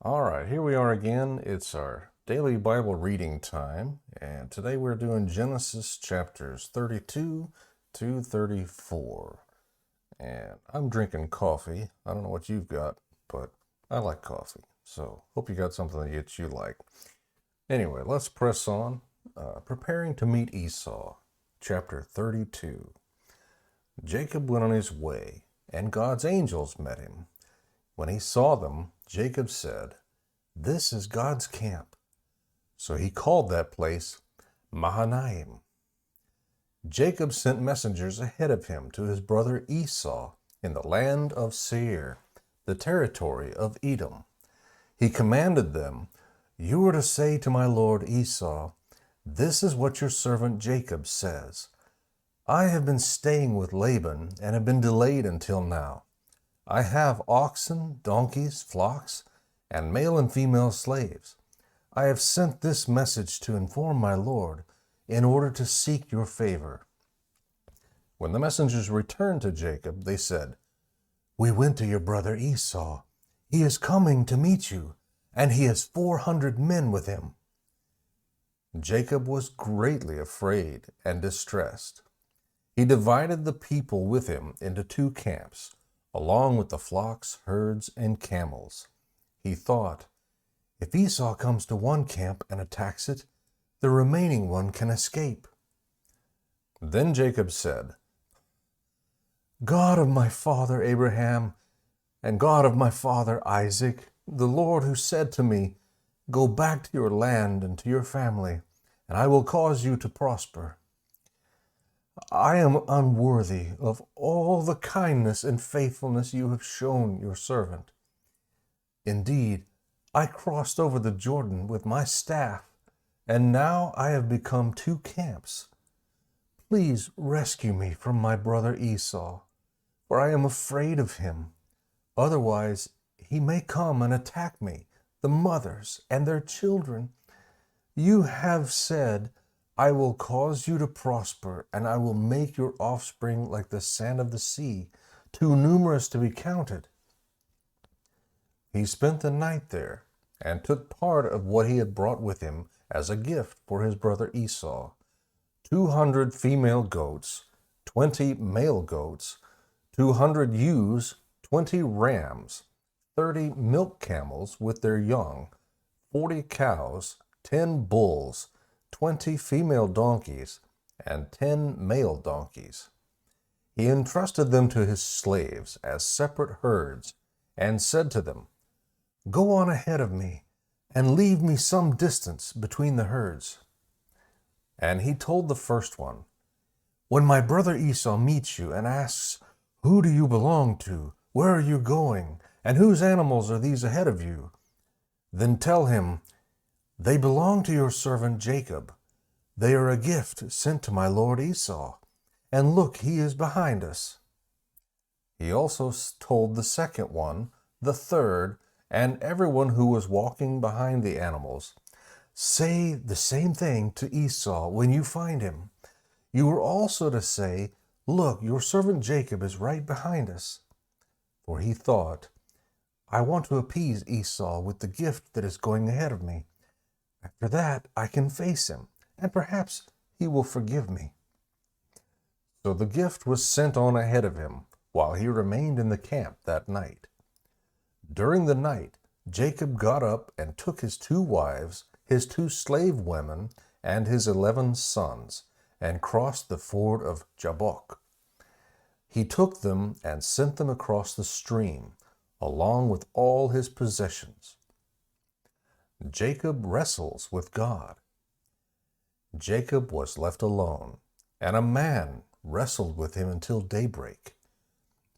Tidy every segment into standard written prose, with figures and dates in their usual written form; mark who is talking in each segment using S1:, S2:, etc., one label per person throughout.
S1: All right, here we are again. It's our daily Bible reading time, and today we're doing Genesis chapters 32 to 34. And I'm drinking coffee. I don't know what you've got, but I like coffee. So hope you got something that you like. Anyway, let's press on. Preparing to meet Esau, chapter 32. Jacob went on his way, and God's angels met him. When he saw them, Jacob said, "This is God's camp." So he called that place Mahanaim. Jacob sent messengers ahead of him to his brother Esau in the land of Seir, the territory of Edom. He commanded them, "You are to say to my lord Esau, 'This is what your servant Jacob says. I have been staying with Laban and have been delayed until now. I have oxen, donkeys, flocks, and male and female slaves. I have sent this message to inform my lord in order to seek your favor." When the messengers returned to Jacob, they said, "We went to your brother Esau. He is coming to meet you, and he has 400 men with him." Jacob was greatly afraid and distressed. He divided the people with him into 2 camps, along with the flocks, herds, and camels. He thought, "If Esau comes to one camp and attacks it, the remaining one can escape." Then Jacob said, "God of my father Abraham and God of my father Isaac, the Lord who said to me, 'Go back to your land and to your family, and I will cause you to prosper.' I am unworthy of all the kindness and faithfulness you have shown your servant. Indeed, I crossed over the Jordan with my staff, and now I have become 2 camps. Please rescue me from my brother Esau, for I am afraid of him. Otherwise, he may come and attack me, the mothers, and their children. You have said, 'I will cause you to prosper, and I will make your offspring like the sand of the sea, too numerous to be counted.'" He spent the night there and took part of what he had brought with him as a gift for his brother Esau: 200 female goats, 20 male goats, 200 ewes, 20 rams, 30 milk camels with their young, 40 cows, 10 bulls, 20 female donkeys, and 10 male donkeys. He entrusted them to his slaves as separate herds, and said to them, "Go on ahead of me, and leave me some distance between the herds." And he told the first one, "When my brother Esau meets you and asks, 'Who do you belong to? Where are you going? And whose animals are these ahead of you?' then tell him, 'They belong to your servant Jacob. They are a gift sent to my lord Esau. And look, he is behind us.'" He also told the second one, the third, and everyone who was walking behind the animals, "Say the same thing to Esau when you find him. You are also to say, 'Look, your servant Jacob is right behind us.'" For he thought, "I want to appease Esau with the gift that is going ahead of me. After that, I can face him, and perhaps he will forgive me." So the gift was sent on ahead of him, while he remained in the camp that night. During the night, Jacob got up and took his 2 wives, his 2 slave women, and his 11 sons, and crossed the ford of Jabbok. He took them and sent them across the stream, along with all his possessions. Jacob wrestles with God. Jacob was left alone, and a man wrestled with him until daybreak.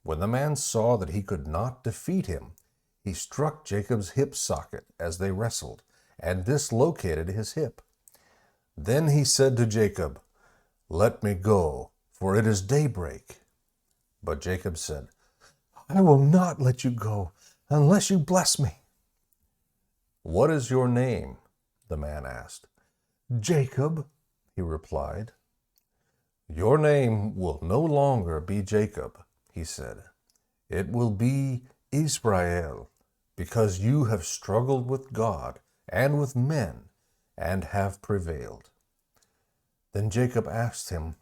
S1: When the man saw that he could not defeat him, he struck Jacob's hip socket as they wrestled, and dislocated his hip. Then he said to Jacob, "Let me go, for it is daybreak." But Jacob said, "I will not let you go unless you bless me." "What is your name?" the man asked. "Jacob," he replied. "Your name will no longer be Jacob," he said. "It will be Israel, because you have struggled with God and with men and have prevailed." Then Jacob asked him,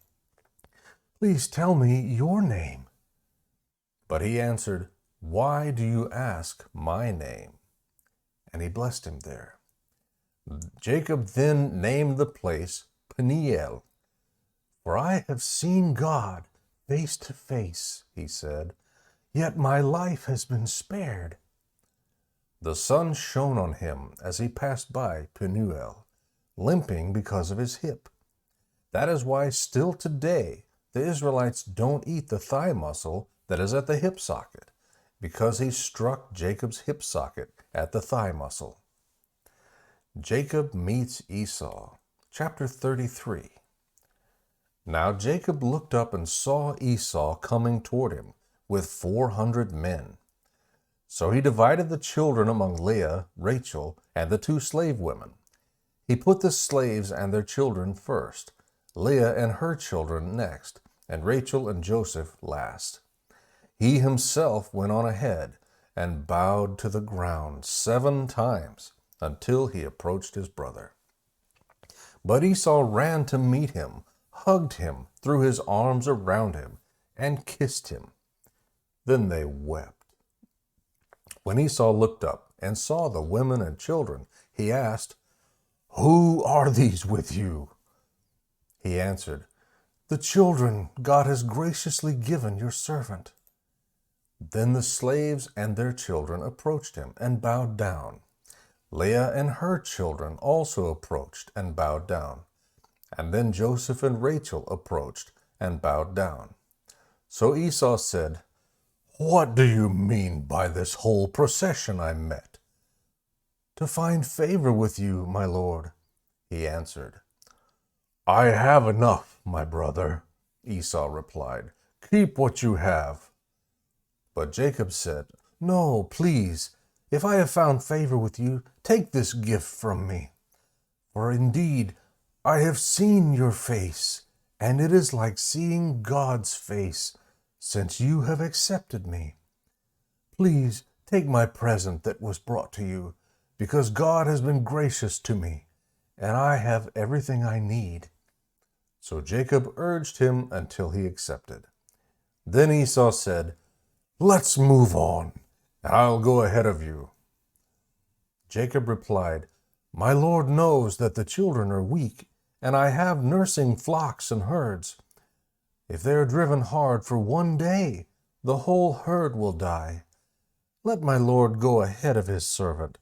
S1: "Please tell me your name." But he answered, "Why do you ask my name?" And he blessed him there. Jacob then named the place Peniel. "For I have seen God face to face," he said, "yet my life has been spared." The sun shone on him as he passed by Penuel, limping because of his hip. That is why still today the Israelites don't eat the thigh muscle that is at the hip socket, because he struck Jacob's hip socket at the thigh muscle. Jacob meets Esau, chapter 33. Now Jacob looked up and saw Esau coming toward him with 400 men. So he divided the children among Leah, Rachel, and the 2 slave women. He put the slaves and their children first, Leah and her children next, and Rachel and Joseph last. He himself went on ahead and bowed to the ground 7 times until he approached his brother. But Esau ran to meet him, hugged him, threw his arms around him, and kissed him. Then they wept. When Esau looked up and saw the women and children, he asked, "Who are these with you?" He answered, "The children God has graciously given your servant." Then the slaves and their children approached him and bowed down. Leah and her children also approached and bowed down. And then Joseph and Rachel approached and bowed down. So Esau said, "What do you mean by this whole procession I met?" "To find favor with you, my lord," he answered. "I have enough, my brother," Esau replied. "Keep what you have." But Jacob said, "No, please, if I have found favor with you, take this gift from me. For indeed, I have seen your face, and it is like seeing God's face, since you have accepted me. Please take my present that was brought to you, because God has been gracious to me, and I have everything I need." So Jacob urged him until he accepted. Then Esau said, "Let's move on, and I'll go ahead of you." Jacob replied, "My Lord knows that the children are weak, and I have nursing flocks and herds. If they are driven hard for one day, the whole herd will die. Let my Lord go ahead of his servant.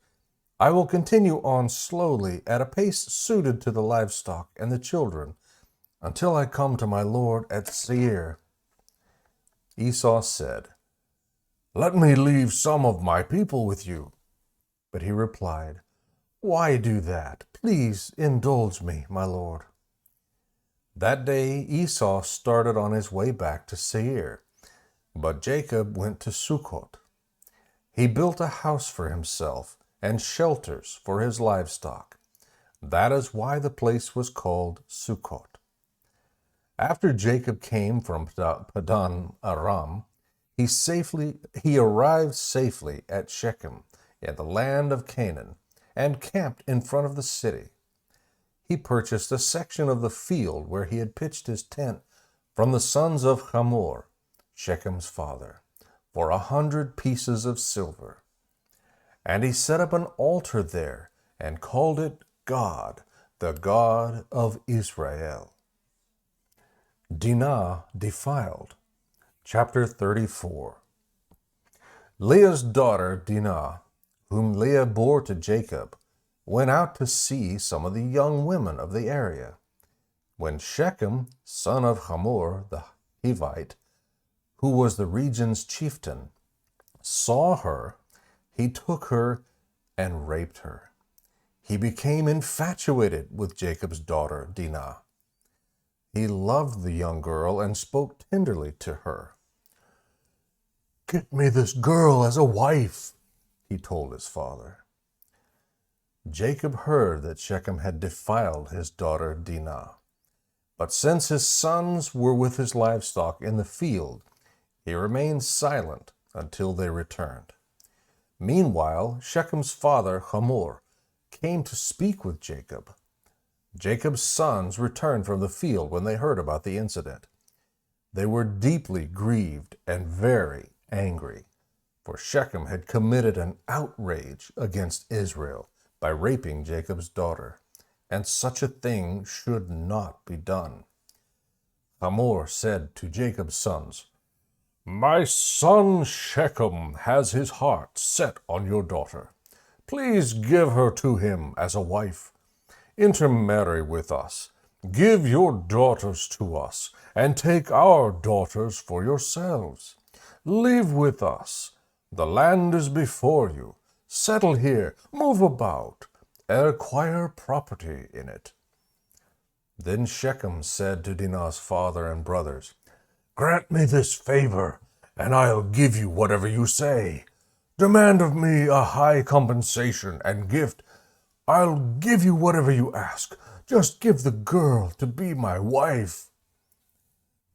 S1: I will continue on slowly at a pace suited to the livestock and the children, until I come to my Lord at Seir." Esau said, "Let me leave some of my people with you." But he replied, "Why do that? Please indulge me, my lord." That day Esau started on his way back to Seir, but Jacob went to Sukkot. He built a house for himself and shelters for his livestock. That is why the place was called Sukkot. After Jacob came from Padan Aram, he arrived safely at Shechem in the land of Canaan and camped in front of the city. He purchased a section of the field where he had pitched his tent from the sons of Hamor, Shechem's father, for 100 pieces of silver. And he set up an altar there and called it God, the God of Israel. Dinah defiled. Chapter 34. Leah's daughter Dinah, whom Leah bore to Jacob, went out to see some of the young women of the area. When Shechem, son of Hamor the Hivite, who was the region's chieftain, saw her, he took her and raped her. He became infatuated with Jacob's daughter Dinah. He loved the young girl and spoke tenderly to her. "Get me this girl as a wife," he told his father. Jacob heard that Shechem had defiled his daughter Dinah. But since his sons were with his livestock in the field, he remained silent until they returned. Meanwhile, Shechem's father, Hamor, came to speak with Jacob. Jacob's sons returned from the field when they heard about the incident. They were deeply grieved and very angry, for Shechem had committed an outrage against Israel by raping Jacob's daughter, and such a thing should not be done. Hamor said to Jacob's sons, "My son Shechem has his heart set on your daughter. Please give her to him as a wife. Intermarry with us. Give your daughters to us, and take our daughters for yourselves. Live with us. The land is before you. Settle here, move about, and acquire property in it." Then Shechem said to Dinah's father and brothers, "Grant me this favor, and I'll give you whatever you say. Demand of me a high compensation and gift. I'll give you whatever you ask. Just give the girl to be my wife."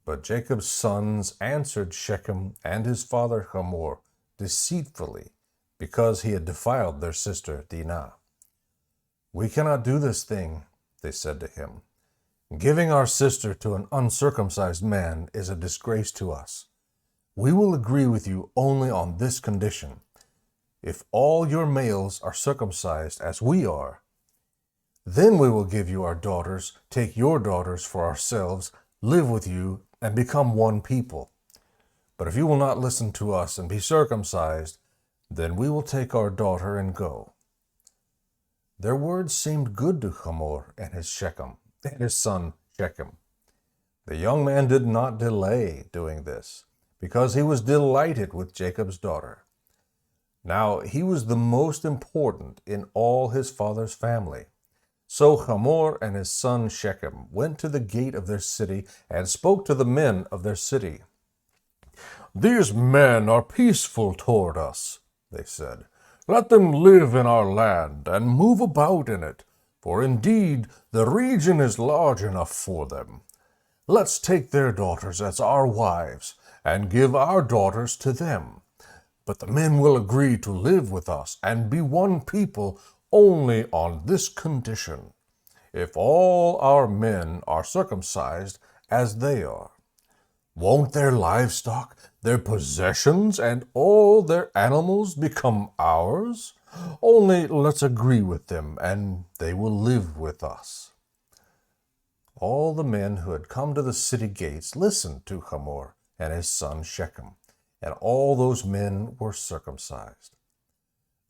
S1: But Jacob's sons answered Shechem and his father Hamor deceitfully, because he had defiled their sister Dinah. "We cannot do this thing," they said to him. "Giving our sister to an uncircumcised man is a disgrace to us. We will agree with you only on this condition. If all your males are circumcised as we are, then we will give you our daughters, take your daughters for ourselves, live with you, and become one people. But if you will not listen to us and be circumcised, then we will take our daughter and go." Their words seemed good to Hamor and his son Shechem. The young man did not delay doing this, because he was delighted with Jacob's daughter. Now he was the most important in all his father's family. So Hamor and his son Shechem went to the gate of their city and spoke to the men of their city. "These men are peaceful toward us," they said. "Let them live in our land and move about in it, for indeed the region is large enough for them. Let's take their daughters as our wives and give our daughters to them. But the men will agree to live with us and be one people only on this condition: if all our men are circumcised as they are. Won't their livestock, their possessions, and all their animals become ours? Only let's agree with them, and they will live with us." All the men who had come to the city gates listened to Hamor and his son Shechem, and all those men were circumcised.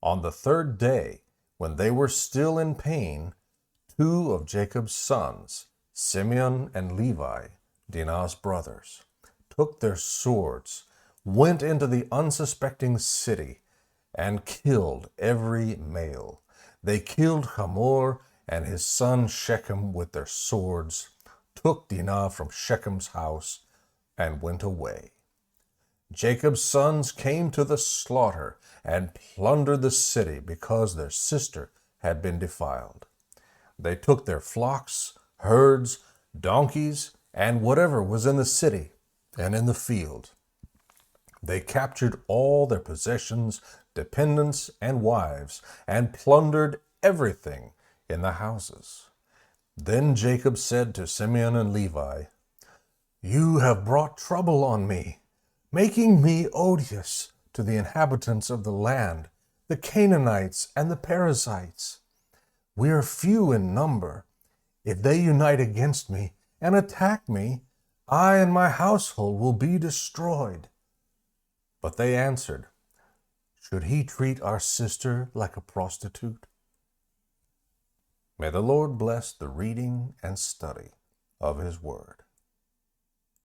S1: On the third day, when they were still in pain, two of Jacob's sons, Simeon and Levi, Dinah's brothers, took their swords, went into the unsuspecting city, and killed every male. They killed Hamor and his son Shechem with their swords, took Dinah from Shechem's house, and went away. Jacob's sons came to the slaughter and plundered the city because their sister had been defiled. They took their flocks, herds, donkeys, and whatever was in the city and in the field. They captured all their possessions, dependents, and wives, and plundered everything in the houses. Then Jacob said to Simeon and Levi, "You have brought trouble on me, making me odious to the inhabitants of the land, the Canaanites and the Perizzites. We are few in number. If they unite against me and attack me, I and my household will be destroyed." But they answered, "Should he treat our sister like a prostitute?" May the Lord bless the reading and study of his word.